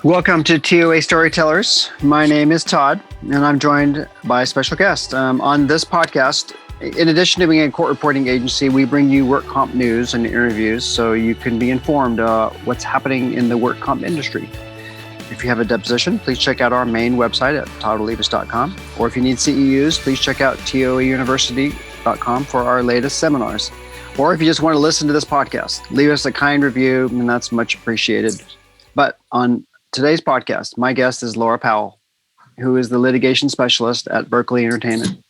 Welcome to T.O.A. Storytellers. My name is Todd, and I'm joined by a special guest. On this podcast, in addition to being a court reporting agency, we bring you work comp news and interviews so you can be informed what's happening in the work comp industry. If you have a deposition, please check out our main website at toddolivas.com. Or if you need CEUs, please check out toauniversity.com for our latest seminars. Or if you just want to listen to this podcast, leave us a kind review, and that's much appreciated. But on today's podcast, my guest is Laura Powell, who is the litigation specialist at Berkley Entertainment.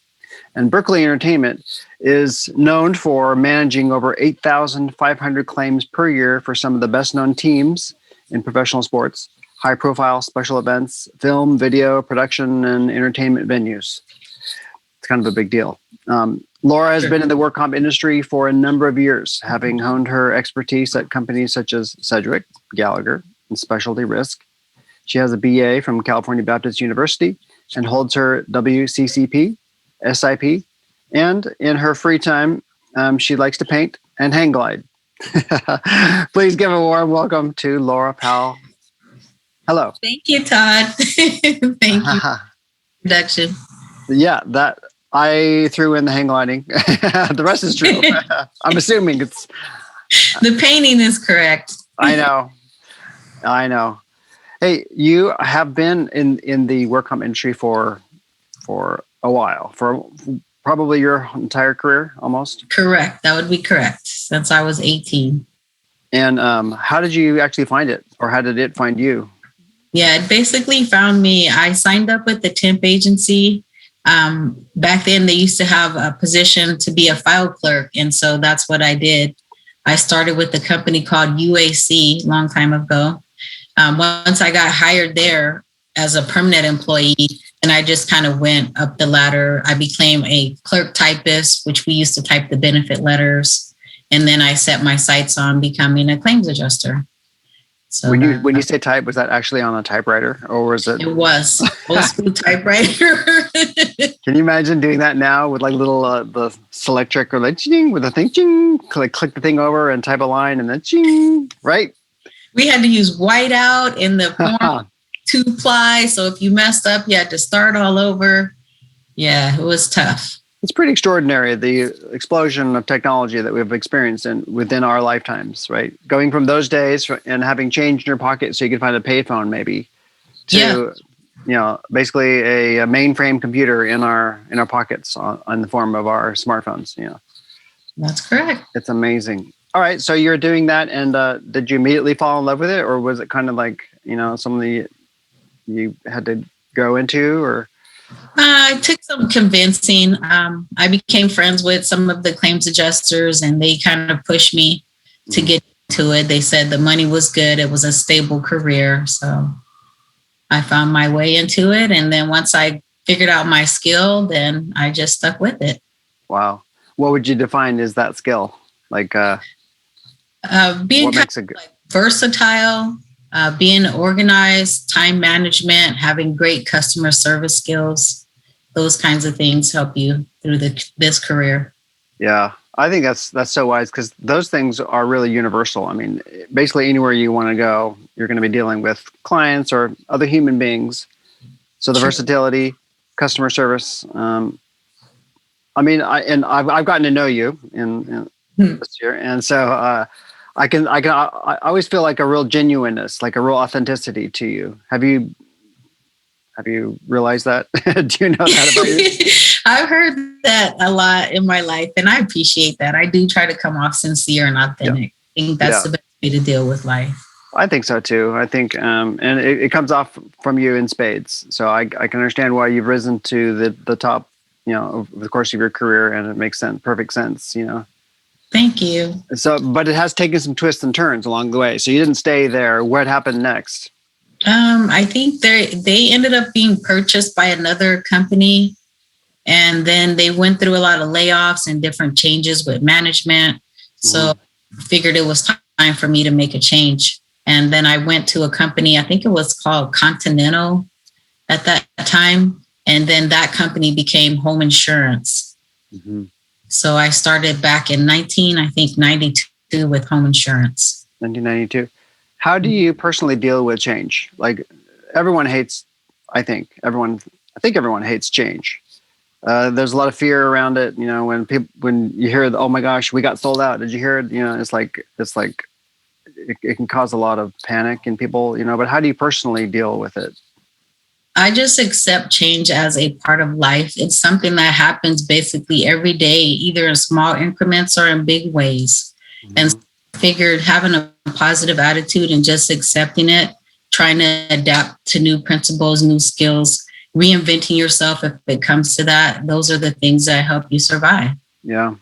And Berkley Entertainment is known for managing over 8,500 claims per year for some of the best-known teams in professional sports, high-profile special events, film, video, production, and entertainment venues. It's kind of a big deal. Laura has been in the work comp industry for a number of years, having honed her expertise at companies such as Sedgwick, Gallagher, and Specialty Risk. She has a BA from California Baptist University and holds her WCCP, SIP, and in her free time, she likes to paint and hang glide. Please give a warm welcome to Laura Powell. Hello. Thank you, Todd. Thank you. Introduction. Yeah, that I threw in the hang gliding. The rest is true. I'm assuming it's. The painting is correct. I know. Hey, you have been in the work comp industry for a while, for probably your entire career, almost. Correct. That would be correct. Since I was 18. And how did you actually find it, or how did it find you? Yeah, it basically found me. I signed up with the temp agency. Back then, they used to have a position to be a file clerk, and so that's what I did. I started with a company called UAC a long time ago. Once I got hired there as a permanent employee, and I just kind of went up the ladder. I became a clerk typist, which we used to type the benefit letters. And then I set my sights on becoming a claims adjuster. So when you say type, was that actually on a typewriter, or was it? It was old school typewriter. Can you imagine doing that now with like little the select trick or like ching with a thing, ching, click the thing over and type a line and then ching, right? We had to use whiteout in the form 2-ply. So if you messed up, you had to start all over. Yeah, it was tough. It's pretty extraordinary, the explosion of technology that we've experienced within our lifetimes, right? Going from those days and having change in your pocket so you could find a payphone maybe to, basically a mainframe computer in our pockets on the form of our smartphones. That's correct. It's amazing. All right. So you're doing that. And did you immediately fall in love with it, or was it kind of like, something you had to go into, or? It took some convincing. I became friends with some of the claims adjusters, and they kind of pushed me to get into it. They said the money was good. It was a stable career. So I found my way into it. And then once I figured out my skill, then I just stuck with it. Wow. What would you define as that skill? Like, being kind of like versatile, being organized, time management, having great customer service skills, those kinds of things help you through this career. Yeah, I think that's so wise, because those things are really universal. I mean, basically anywhere you want to go, you're going to be dealing with clients or other human beings. So the versatility, customer service. I've gotten to know you in this year, and so I always feel like a real genuineness, like a real authenticity to you. Have you realized that? Do you know that about you? I've heard that a lot in my life, and I appreciate that. I do try to come off sincere and authentic. Yeah. I think that's the best way to deal with life. I think so too. I think, and it comes off from you in spades. So I can understand why you've risen to the top, over the course of your career, and it makes perfect sense, Thank you. So, but it has taken some twists and turns along the way. So you didn't stay there. What happened next? I think they ended up being purchased by another company, and then they went through a lot of layoffs and different changes with management. So I figured it was time for me to make a change. And then I went to a company, I think it was called Continental at that time. And then that company became Home Insurance. Mm-hmm. So I started back in 92 with home insurance. 1992. How do you personally deal with change? Like everyone hates, I think everyone hates change. There's a lot of fear around it. When you hear, oh my gosh, we got sold out. Did you hear it? It can cause a lot of panic in people, but how do you personally deal with it? I just accept change as a part of life. It's something that happens basically every day, either in small increments or in big ways. Mm-hmm. And figured having a positive attitude and just accepting it, trying to adapt to new principles, new skills, reinventing yourself if it comes to that. Those are the things that help you survive. Yeah.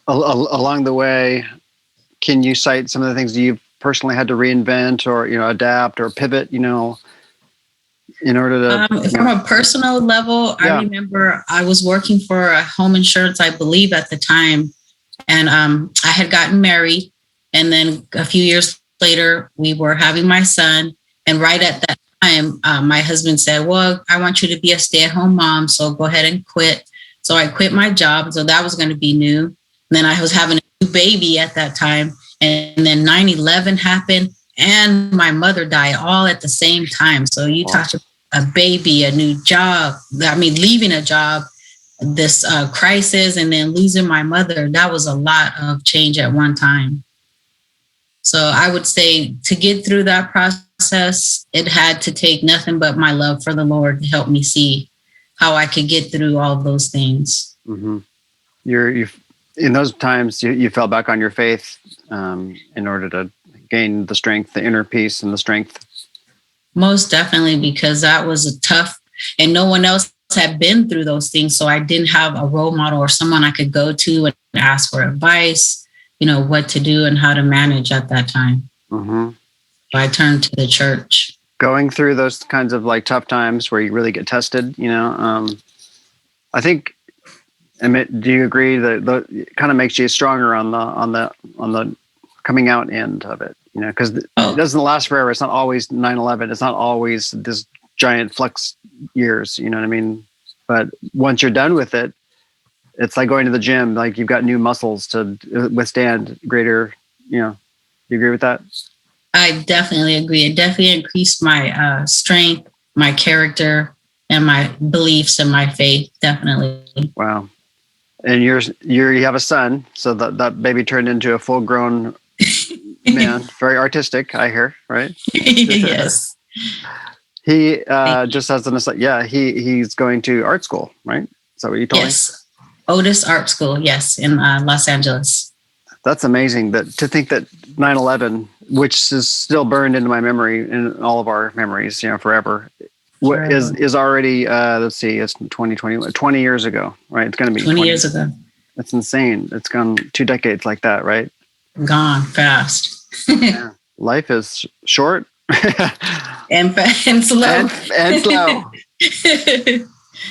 Along the way, can you cite some of the things that you've personally had to reinvent or, adapt or pivot, in order to... From a personal level, yeah. I remember I was working for a home insurance, I believe at the time, and I had gotten married. And then a few years later, we were having my son. And right at that time, my husband said, well, I want you to be a stay-at-home mom, so go ahead and quit. So I quit my job. So that was going to be new. And then I was having a new baby at that time. And then 9/11 happened and my mother died all at the same time. So you talked about a baby, a new job. Leaving a job, this crisis, and then losing my mother. That was a lot of change at one time. So I would say to get through that process, it had to take nothing but my love for the Lord to help me see how I could get through all of those things. Mm-hmm. In those times, you fell back on your faith in order to gain the strength, the inner peace and the strength. Most definitely, because that was a tough, and no one else had been through those things. So I didn't have a role model or someone I could go to and ask for advice, what to do and how to manage at that time. Mm-hmm. So I turned to the church. Going through those kinds of tough times where you really get tested, I think, do you agree that it kind of makes you stronger on the coming out end of it? Because it doesn't last forever. It's not always 9/11. It's not always this giant flux years. You know what I mean? But once you're done with it, it's like going to the gym. Like you've got new muscles to withstand greater. You agree with that? I definitely agree. It definitely increased my strength, my character, and my beliefs and my faith. Definitely. Wow. And you have a son, so that baby turned into a full-grown man, very artistic, I hear, right? Yes. He just as an aside, he's going to art school, right? Is that what you told me? Yes, Otis Art School, yes, in Los Angeles. That's amazing. To think that 9/11, which is still burned into my memory, in all of our memories, forever. Is already, let's see, it's 2020, 20 years ago, right? It's going to be 20 years ago. That's insane. It's gone 2 decades like that, right? Gone fast. Yeah. Life is short. and slow. And slow.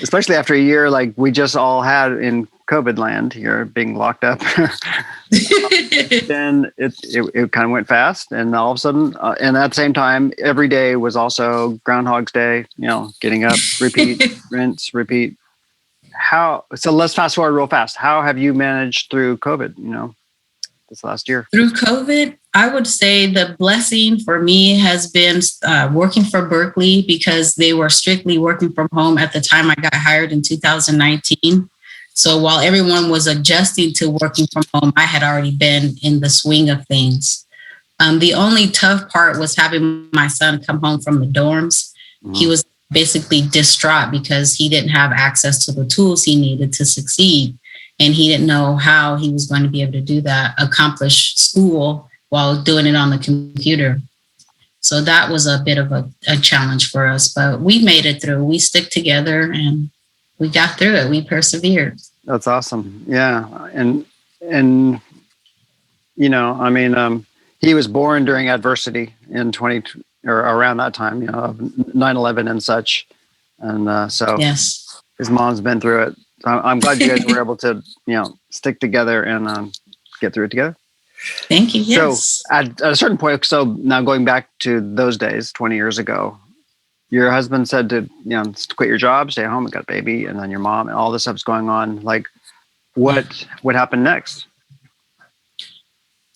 Especially after a year like we just all had in COVID land, you're being locked up. Then it kind of went fast, and all of a sudden, and at the same time, every day was also Groundhog's Day. Getting up, repeat, rinse, repeat. So let's fast forward real fast. How have you managed through COVID? This last year. Through COVID, I would say the blessing for me has been working for Berkley, because they were strictly working from home at the time I got hired in 2019. So while everyone was adjusting to working from home, I had already been in the swing of things. The only tough part was having my son come home from the dorms. Mm-hmm. He was basically distraught because he didn't have access to the tools he needed to succeed. And he didn't know how he was going to be able to do that, accomplish school while doing it on the computer. So that was a bit of a challenge for us, but we made it through. We stick together and we got through it. We persevered. That's awesome. Yeah. And he was born during adversity in or around that time, of 9/11 and such. And so yes, his mom's been through it. I'm glad you guys were able to, stick together and get through it together. Thank you. Yes. So at a certain point, so now going back to those days, 20 years ago, your husband said to quit your job, stay home, and got a baby, and then your mom, and all this stuff's going on. Like, what happened next?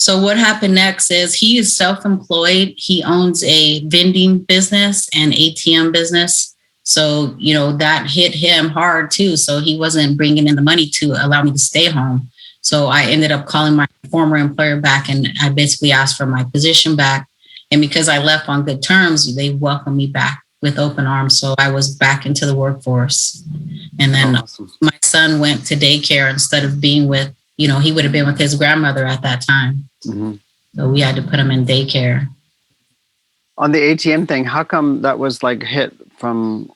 So what happened next is he is self-employed. He owns a vending business and ATM business. So, that hit him hard too. So he wasn't bringing in the money to allow me to stay home. So I ended up calling my former employer back and I basically asked for my position back. And because I left on good terms, they welcomed me back with open arms. So I was back into the workforce. And then my son went to daycare instead of being with, he would have been with his grandmother at that time. Mm-hmm. So we had to put him in daycare. On the ATM thing, how come that was like hit from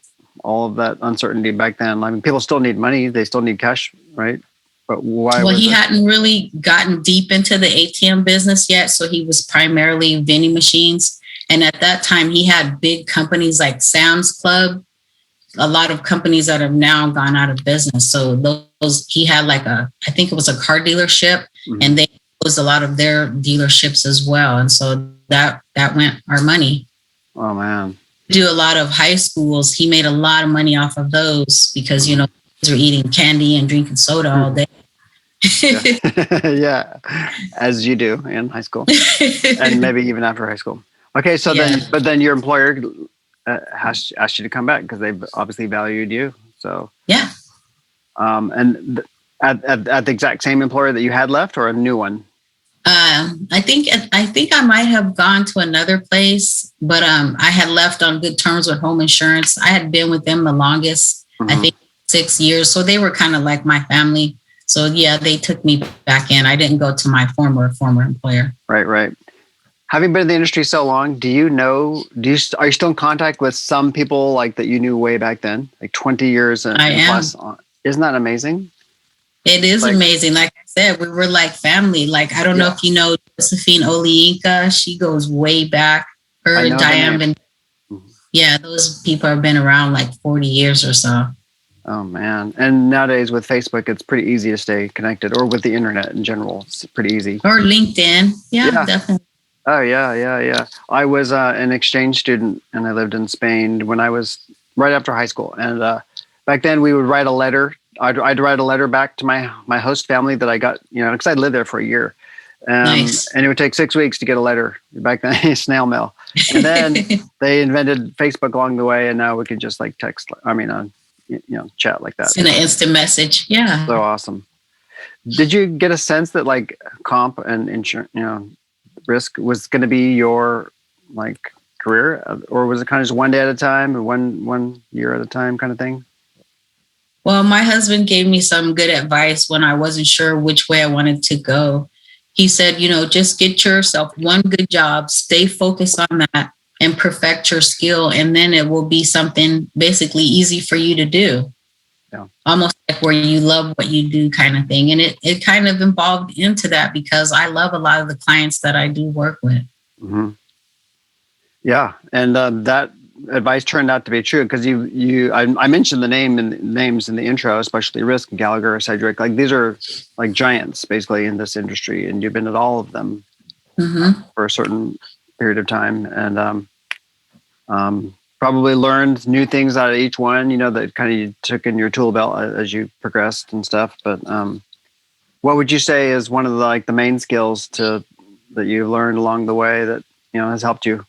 all of that uncertainty back then? I mean, people still need money. They still need cash, right? But why? Well, he hadn't really gotten deep into the ATM business yet. So he was primarily vending machines. And at that time, he had big companies like Sam's Club, a lot of companies that have now gone out of business. So he had I think it was a car dealership, mm-hmm. and they closed a lot of their dealerships as well. And so that went our money. Oh, man. Do a lot of high schools. He made a lot of money off of those because, kids are eating candy and drinking soda all day. Yeah, as you do in high school and maybe even after high school. Okay, so then your employer asked you to come back because they obviously valued you. So yeah. And at the exact same employer that you had left, or a new one? I think I might have gone to another place, but I had left on good terms with home insurance. I had been with them the longest, mm-hmm. I think 6 years. So they were kind of like my family. So yeah, they took me back in. I didn't go to my former employer. Right. Having been in the industry so long, are you still in contact with some people like that you knew way back then, like 20 years and plus? Isn't that amazing? It is amazing. Like I said, we were like family. Like, I don't know if you know Josephine Oliinka. She goes way back. Her and Diane. Yeah, those people have been around like 40 years or so. Oh, man. And nowadays with Facebook, it's pretty easy to stay connected, or with the internet in general. It's pretty easy. Or LinkedIn. Yeah. Definitely. Oh, yeah. I was an exchange student and I lived in Spain when I was right after high school. And back then we would write a letter. I'd write a letter back to my host family that I got, because I lived there for a year. Nice. And it would take 6 weeks to get a letter back then, snail mail. And then they invented Facebook along the way. And now we can just like text, chat like that. Send an instant message. Yeah. So awesome. Did you get a sense that like comp and insurance, risk was going to be your like career, or was it kind of just one day at a time or one year at a time kind of thing? Well, my husband gave me some good advice when I wasn't sure which way I wanted to go. He said, just get yourself one good job, stay focused on that and perfect your skill. And then it will be something basically easy for you to do. Yeah. Almost like where you love what you do kind of thing. And it kind of evolved into that because I love a lot of the clients that I do work with. Mm-hmm. Yeah. And that advice turned out to be true because I mentioned the names in the intro, especially Risk, Gallagher, Sedgwick. Like these are like giants basically in this industry, and you've been at all of them mm-hmm. for a certain period of time, and probably learned new things out of each one. That kind of you took in your tool belt as you progressed and stuff. But what would you say is one of the main skills that you learned along the way that has helped you?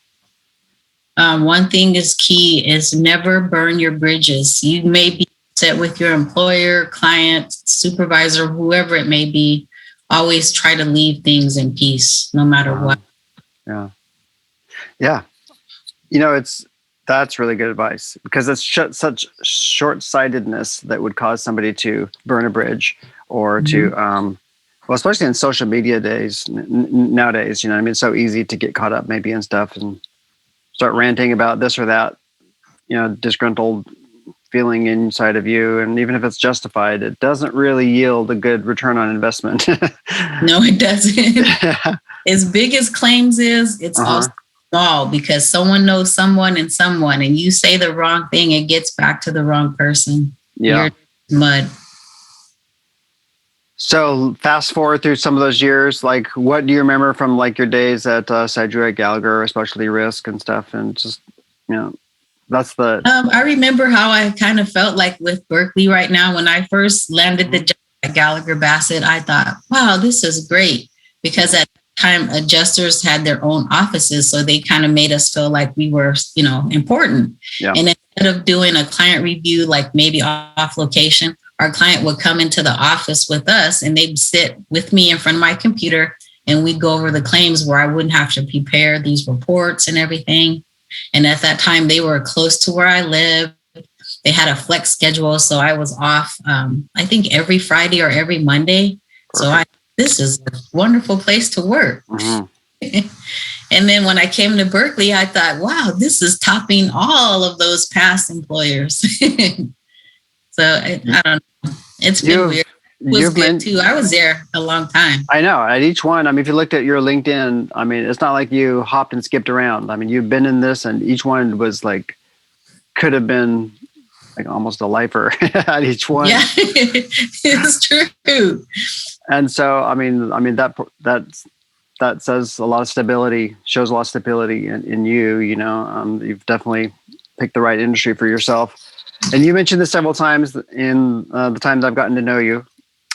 One thing is key is never burn your bridges. You may be upset with your employer, client, supervisor, whoever it may be. Always try to leave things in peace, no matter what. Yeah. That's really good advice because it's such short-sightedness that would cause somebody to burn a bridge or mm-hmm. to, especially in social media days nowadays, it's so easy to get caught up maybe in stuff and start ranting about this or that, disgruntled feeling inside of you. And even if it's justified, it doesn't really yield a good return on investment. No, it doesn't. As big as claims is, it's also small because someone knows someone, and you say the wrong thing, it gets back to the wrong person. Yeah. You're mud. So fast forward through some of those years, like what do you remember from like your days at Sedgwick, Gallagher, especially Risk and stuff? And just, that's the... I remember how I kind of felt like with Berkley right now. When I first landed the job at Gallagher Bassett, I thought, wow, this is great. Because at the time, adjusters had their own offices. So they kind of made us feel like we were, important. Yeah. And instead of doing a client review, like maybe off location, our client would come into the office with us and they'd sit with me in front of my computer and we'd go over the claims where I wouldn't have to prepare these reports and everything. And at that time, they were close to where I lived. They had a flex schedule. So I was off, I think every Friday or every Monday. Perfect. This is a wonderful place to work. Mm-hmm. And then when I came to Berkley, I thought, wow, this is topping all of those past employers. So I don't know. It's been weird. It was good too. I was there a long time. I know. At each one, I mean, if you looked at your LinkedIn, I mean, it's not like you hopped and skipped around. I mean, you've been in this, and each one was like, could have been like almost a lifer at each one. Yeah, it's true. And so, I mean that says a lot of stability, shows a lot of stability in you. You've definitely picked the right industry for yourself. And you mentioned this several times in the times I've gotten to know you,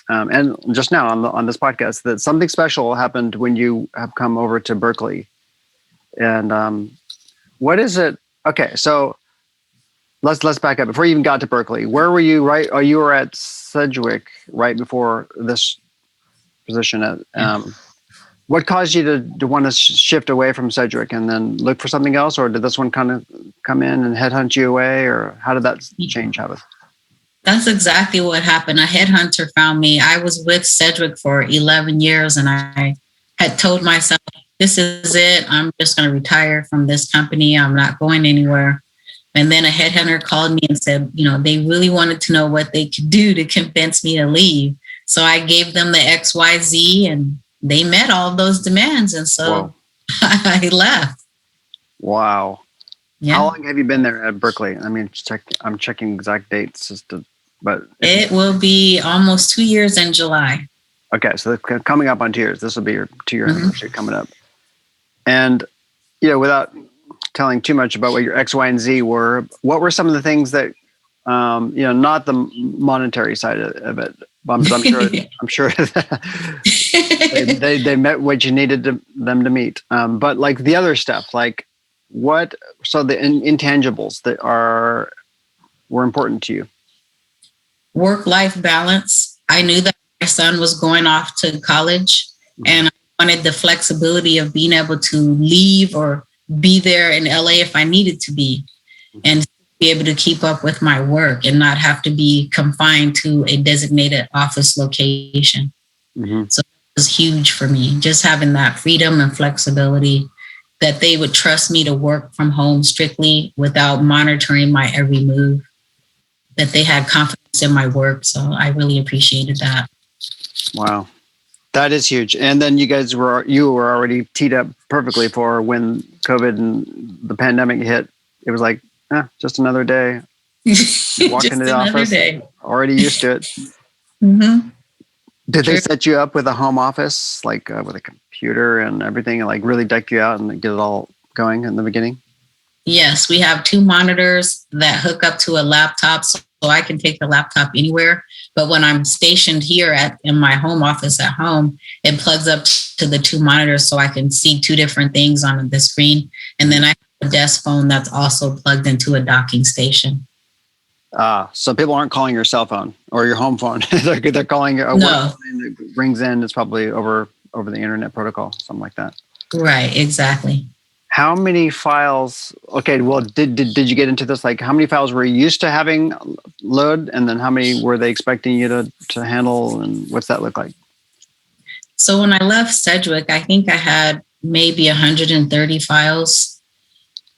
and just now on this podcast, that something special happened when you have come over to Berkley. And what is it? Okay, so let's back up before you even got to Berkley. Where were you? Right? Oh, you were at Sedgwick right before this position. What caused you to want to shift away from Sedgwick and then look for something else, or did this one kind of come in and headhunt you away, or how did that change happen? That's exactly what happened. A headhunter found me. I was with Sedgwick for 11 years, and I had told myself, this is it. I'm just going to retire from this company. I'm not going anywhere. And then a headhunter called me and said, they really wanted to know what they could do to convince me to leave. So I gave them the XYZ, and they met all of those demands. And so I left. Wow. Yeah. How long have you been there at Berkley? I mean, I'm checking exact dates, but it will be almost 2 years in July. Okay. So coming up on 2 years, this will be your 2-year anniversary coming up. And, without telling too much about what your X, Y, and Z were, what were some of the things that, not the monetary side of it, but I'm sure that they met what you needed them to meet. But like the other stuff, like so the intangibles that were important to you. Work-life balance. I knew that my son was going off to college, and I wanted the flexibility of being able to leave or be there in LA if I needed to be, and be able to keep up with my work and not have to be confined to a designated office location. Mm-hmm. So it was huge for me, just having that freedom and flexibility, that they would trust me to work from home strictly without monitoring my every move, that they had confidence in my work. So I really appreciated that. Wow. That is huge. And then you were already teed up perfectly for when COVID and the pandemic hit. It was like, just another day. Walk into the office, already used to it. Mm-hmm. Did they set you up with a home office, like with a computer and everything, and like really deck you out and get it all going in the beginning? Yes, we have 2 monitors that hook up to a laptop, so I can take the laptop anywhere. But when I'm stationed here in my home office at home, it plugs up to the 2 monitors so I can see 2 different things on the screen. And then I have a desk phone that's also plugged into a docking station. So people aren't calling your cell phone or your home phone. they're calling your no. Phone that rings in. It's probably over the internet protocol, something like that. Right, exactly. How many files? Okay, well, did you get into this? Like, how many files were you used to having load, and then how many were they expecting you to handle, and what's that look like? So when I left Sedgwick, I think I had maybe 130 files,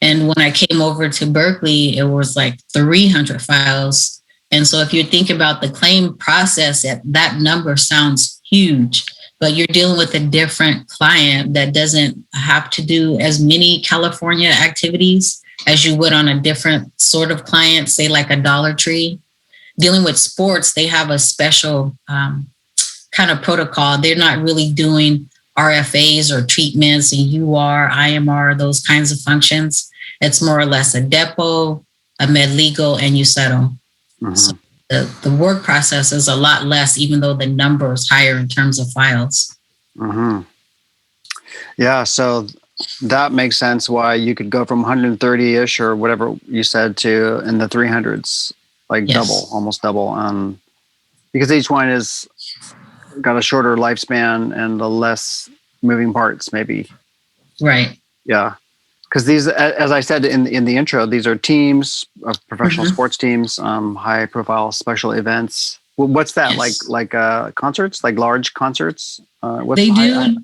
and when I came over to Berkley, it was like 300 files. And so if you think about the claim process, that number sounds huge. But you're dealing with a different client that doesn't have to do as many California activities as you would on a different sort of client, say like a Dollar Tree. Dealing with sports, they have a special kind of protocol. They're not really doing RFAs or treatments, and UR, IMR, those kinds of functions. It's more or less a depot, a med legal, and you settle. Mm-hmm. So the work process is a lot less, even though the number is higher in terms of files. Mm-hmm. Yeah, so that makes sense why you could go from 130-ish or whatever you said to in the 300s, like double, Yes. almost double. Because each one is got a shorter lifespan and the less moving parts, maybe. Right. Yeah, because these, as I said in the intro, these are teams of professional Hmm. sports teams, high profile special events. What's that like? Yes. Like concerts, like large concerts. What's They the do.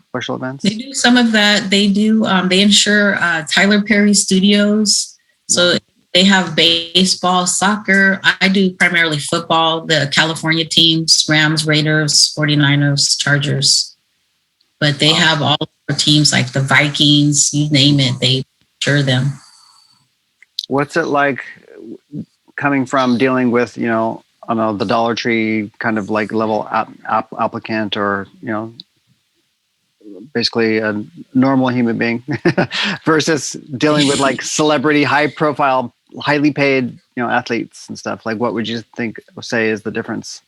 special They events? do some of that. They do. They insure Tyler Perry Studios. Wow. So they have baseball, soccer. I do primarily football, the California teams, Rams, Raiders, 49ers, Chargers. But they Wow. have all the teams like the Vikings, you name it, they insure them. What's it like coming from dealing with, I don't know, the Dollar Tree kind of like level applicant, or, basically a normal human being versus dealing with like celebrity, high profile, highly paid, athletes and stuff? Like, what would you say is the difference?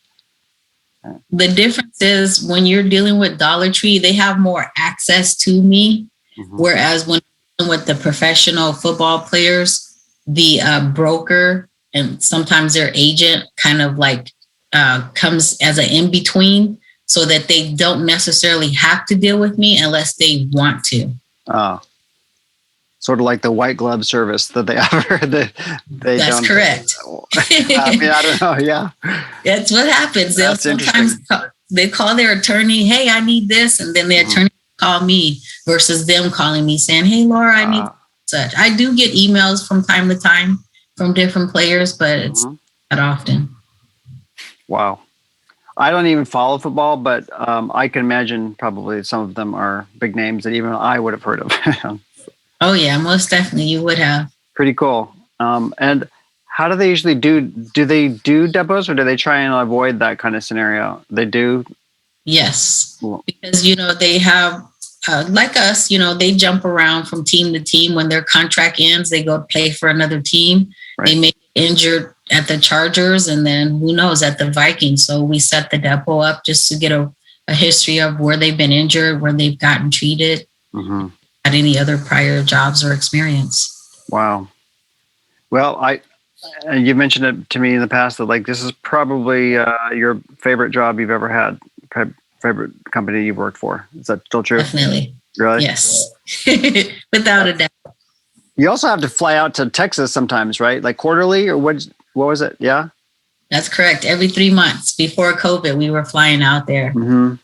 The difference is when you're dealing with Dollar Tree, they have more access to me. Mm-hmm. Whereas when with the professional football players, the broker and sometimes their agent kind of like comes as an in between so that they don't necessarily have to deal with me unless they want to. Sort of like the white glove service that they offer. They That's don't. correct. I mean, I don't know. Yeah, That's what happens. They'll that's interesting. sometimes they call their attorney, "Hey, I need this," and then the attorney call me versus them calling me saying, "Hey, Laura, I need such." I do get emails from time to time from different players, but it's not often. Wow. I don't even follow football, but I can imagine probably some of them are big names that even I would have heard of. Oh yeah, most definitely you would have. Pretty cool. And how do they usually do? Do they do depots, or do they try and avoid that kind of scenario? They do. Yes, because they have like us. They jump around from team to team. When their contract ends, they go play for another team. Right. They may get injured at the Chargers, and then who knows at the Vikings. So we set the depot up just to get a history of where they've been injured, where they've gotten treated, at any other prior jobs or experience. Wow. Well, you mentioned it to me in the past that like this is probably your favorite job you've ever had, favorite company you've worked for. Is that still true? Definitely. Really? Yes. Without a doubt. You also have to fly out to Texas sometimes, right? Like quarterly, or what was it? Yeah. That's correct. Every 3 months. Before COVID, we were flying out there. Mm-hmm.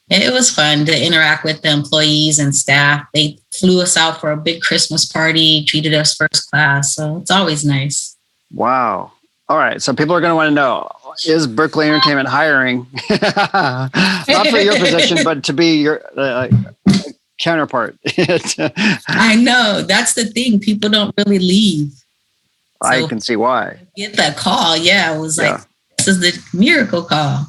It was fun to interact with the employees and staff. They flew us out for a big Christmas party, treated us first class. So it's always nice. Wow. All right. So people are going to want to know, is Berkley Entertainment hiring? Not for your position, but to be your counterpart. I know. That's the thing. People don't really leave. So I can see why. Get that call. Yeah. It was like, this is the miracle call.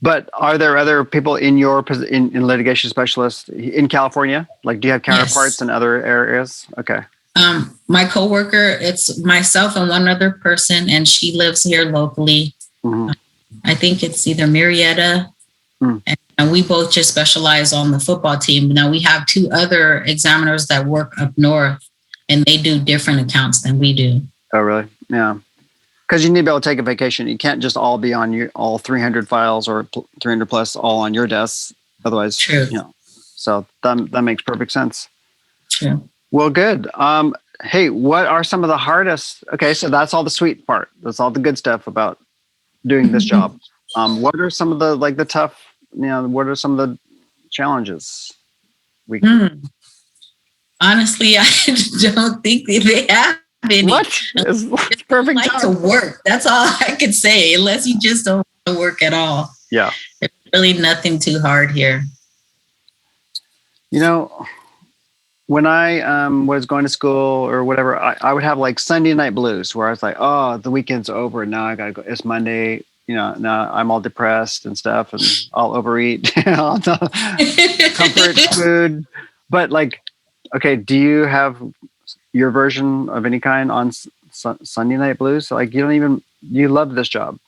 But are there other people in your in litigation specialists in California? Like, do you have counterparts in other areas? Okay. My coworker, it's myself and one other person, and she lives here locally. Mm-hmm. I think it's either Marietta, and we both just specialize on the football team. Now we have 2 other examiners that work up north, and they do different accounts than we do. Oh, really? Yeah. Because you need to be able to take a vacation. You can't just all be on all 300 files or 300 plus all on your desk. Otherwise, true. So that makes perfect sense. True. Well, good. Hey, what are some of the hardest? Okay, so that's all the sweet part. That's all the good stuff about doing this job. What are some of the tough? What are some of the challenges? Honestly, I don't think they have any. What? It's perfect like job. To work. That's all I could say. Unless you just don't want to work at all. Yeah. There's really nothing too hard here. When I was going to school or whatever, I would have like Sunday night blues where I was like, oh, the weekend's over. Now I got to go. It's Monday. Now I'm all depressed and stuff, and I'll overeat, all the comfort food. But like, okay, do you have your version of any kind on Sunday night blues? Like you love this job.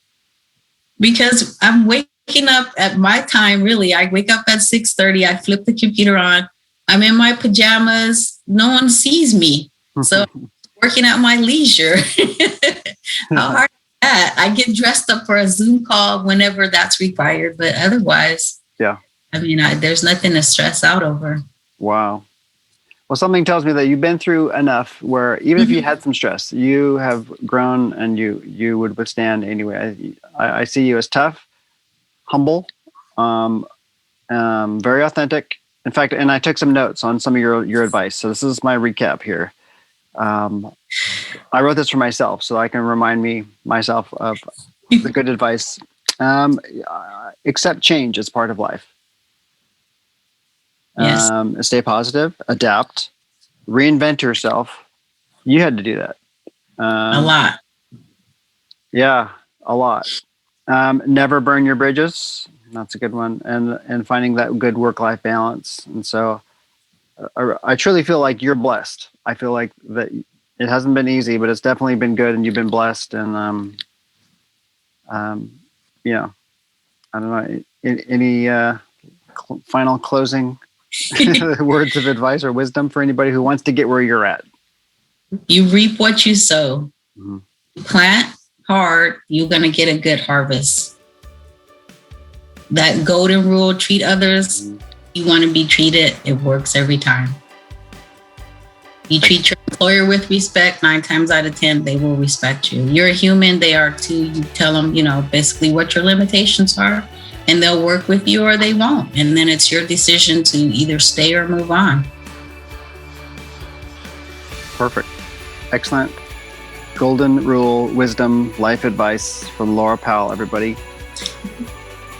Because I'm waking waking up at my time, really. I wake up at 6:30. I flip the computer on. I'm in my pajamas. No one sees me. So working at my leisure. How hard is that? I get dressed up for a Zoom call whenever that's required. But otherwise, yeah. I mean, there's nothing to stress out over. Wow. Well, something tells me that you've been through enough where even if you had some stress, you have grown and you would withstand anyway. I see you as tough, humble, very authentic. In fact, and I took some notes on some of your advice. So this is my recap here. I wrote this for myself so I can remind myself of the good advice. Accept change as part of life. Yes. Stay positive, adapt, reinvent yourself. You had to do that. A lot. Yeah, a lot. Never burn your bridges. That's a good one. And finding that good work-life balance. And so I truly feel like you're blessed. I feel like that it hasn't been easy, but it's definitely been good and you've been blessed. And, I don't know, any final closing words of advice or wisdom for anybody who wants to get where you're at? You reap what you sow. Mm-hmm. You plant hard, you're going to get a good harvest. That golden rule, treat others, you want to be treated, it works every time. You treat your employer with respect, 9 times out of 10, they will respect you. You're a human, they are too. You tell them, basically what your limitations are, and they'll work with you or they won't. And then it's your decision to either stay or move on. Perfect. Excellent. Golden rule, wisdom, life advice from Laura Powell, everybody.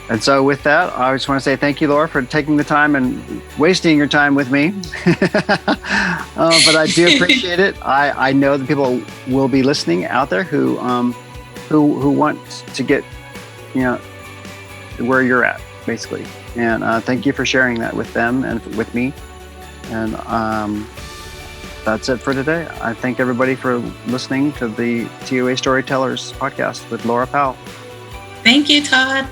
And so with that, I just want to say thank you, Laura, for taking the time and wasting your time with me. But I do appreciate it. I know that people will be listening out there who want to get, where you're at, basically. And thank you for sharing that with them and with me. And that's it for today. I thank everybody for listening to the T.O.A. Storytellers podcast with Laura Powell. Thank you, Todd.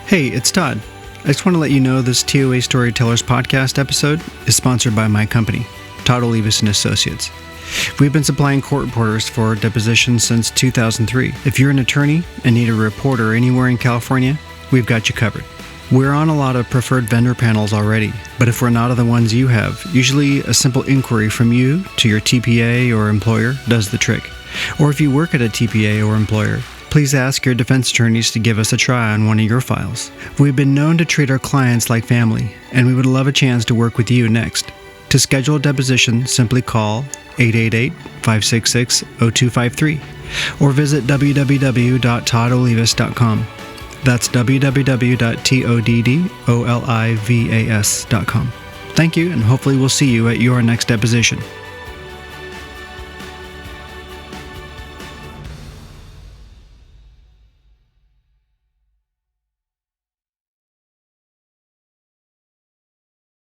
Hey, it's Todd. I just want to let you know this T.O.A. Storytellers podcast episode is sponsored by my company, T.O.A. and Associates. We've been supplying court reporters for depositions since 2003. If you're an attorney and need a reporter anywhere in California, we've got you covered. We're on a lot of preferred vendor panels already, but if we're not on the ones you have, usually a simple inquiry from you to your TPA or employer does the trick. Or if you work at a TPA or employer, please ask your defense attorneys to give us a try on one of your files. We've been known to treat our clients like family, and we would love a chance to work with you next. To schedule a deposition, simply call 888-566-0253 or visit www.toddolivas.com. That's www.toddolivas.com. Thank you, and hopefully we'll see you at your next deposition.